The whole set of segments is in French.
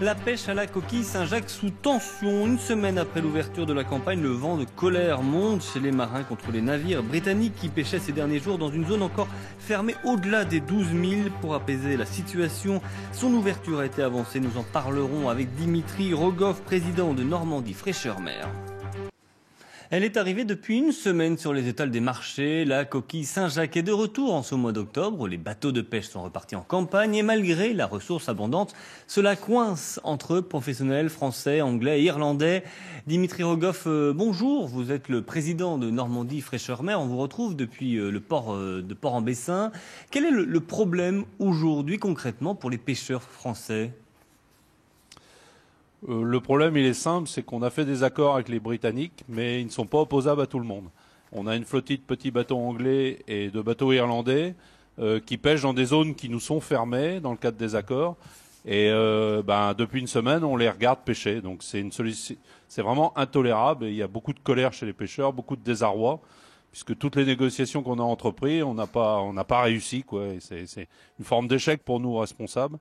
La pêche à la coquille Saint-Jacques sous tension. Une semaine après l'ouverture de la campagne, le vent de colère monte chez les marins contre les navires britanniques qui pêchaient ces derniers jours dans une zone encore fermée au-delà des 12 000. Pour apaiser la situation, son ouverture a été avancée. Nous en parlerons avec Dimitri Rogoff, président de Normandie Fraîcheur Mer. Elle est arrivée depuis une semaine sur les étals des marchés. La coquille Saint-Jacques est de retour en ce mois d'octobre. Les bateaux de pêche sont repartis en campagne et malgré la ressource abondante, cela coince entre professionnels français, anglais et irlandais. Dimitri Rogoff, bonjour. Vous êtes le président de Normandie Fraîcheur Mer. On vous retrouve depuis le port de Port-en-Bessin. Quel est le problème aujourd'hui concrètement pour les pêcheurs français ? Le problème, il est simple, c'est qu'on a fait des accords avec les Britanniques, mais ils ne sont pas opposables à tout le monde. On a une flottille de petits bateaux anglais et de bateaux irlandais qui pêchent dans des zones qui nous sont fermées dans le cadre des accords. Et depuis une semaine, on les regarde pêcher. Donc c'est vraiment intolérable. Et il y a beaucoup de colère chez les pêcheurs, beaucoup de désarroi, puisque toutes les négociations qu'on a entreprises, on n'a pas réussi, quoi. Et c'est une forme d'échec pour nous responsables.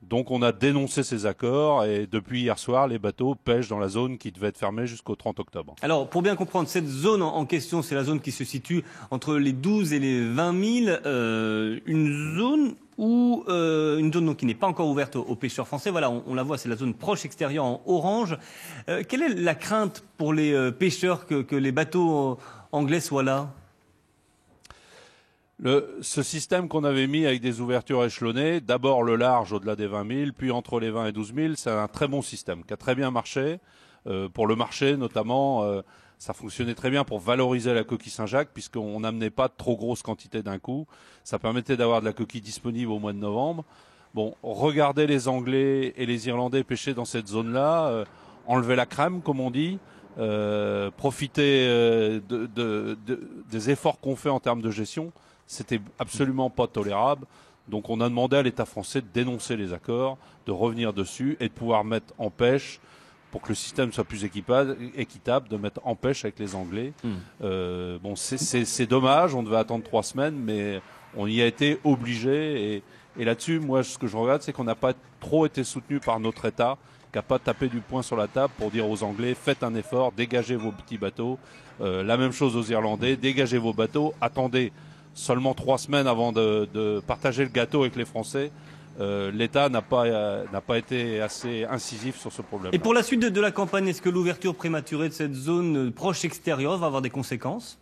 Donc on a dénoncé ces accords et depuis hier soir, les bateaux pêchent dans la zone qui devait être fermée jusqu'au 30 octobre. Alors pour bien comprendre, cette zone en question, c'est la zone qui se situe entre les 12 et les 20 000, une zone donc, qui n'est pas encore ouverte aux pêcheurs français. Voilà, on la voit, c'est la zone proche extérieure en orange. Quelle est la crainte pour les pêcheurs que les bateaux anglais soient là ? Ce système qu'on avait mis avec des ouvertures échelonnées, d'abord le large au-delà des 20 000, puis entre les 20 et 12 000, c'est un très bon système qui a très bien marché. Pour le marché notamment, ça fonctionnait très bien pour valoriser la coquille Saint-Jacques puisqu'on n'amenait pas de trop grosses quantités d'un coup. Ça permettait d'avoir de la coquille disponible au mois de novembre. Bon, regardez les Anglais et les Irlandais pêcher dans cette zone-là, enlever la crème comme on dit. Profiter des efforts qu'on fait en termes de gestion, c'était absolument pas tolérable. Donc on a demandé à l'État français de dénoncer les accords, de revenir dessus et de pouvoir mettre en pêche, pour que le système soit plus équitable, de mettre en pêche avec les Anglais. C'est dommage, on devait attendre 3 semaines, mais on y a été obligé. Et là-dessus, moi, ce que je regarde, c'est qu'on n'a pas trop été soutenu par notre État, qui n'a pas tapé du poing sur la table pour dire aux Anglais, faites un effort, dégagez vos petits bateaux. La même chose aux Irlandais, dégagez vos bateaux, attendez seulement 3 semaines avant de partager le gâteau avec les Français. L'État n'a pas été assez incisif sur ce problème. Et pour la suite de la campagne, est-ce que l'ouverture prématurée de cette zone proche extérieure va avoir des conséquences ?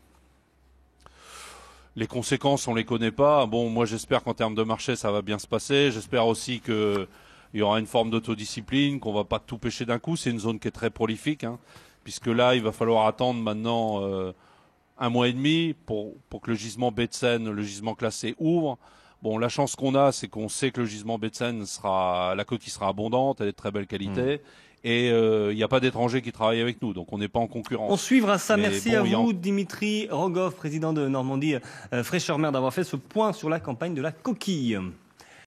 Les conséquences, on les connaît pas. Bon, moi j'espère qu'en termes de marché, ça va bien se passer. J'espère aussi que il y aura une forme d'autodiscipline, qu'on va pas tout pêcher d'un coup. C'est une zone qui est très prolifique, puisque là, il va falloir attendre maintenant 1 mois et demi pour que le gisement baie de Seine, le gisement classé, ouvre. Bon, la chance qu'on a, c'est qu'on sait que le gisement baie de Seine la coquille sera abondante, elle est de très belle qualité. Et il n'y a pas d'étrangers qui travaillent avec nous, donc on n'est pas en concurrence. On suivra ça. Merci à vous, Dimitri Rogoff, président de Normandie Fraîcheur Mer, d'avoir fait ce point sur la campagne de la coquille.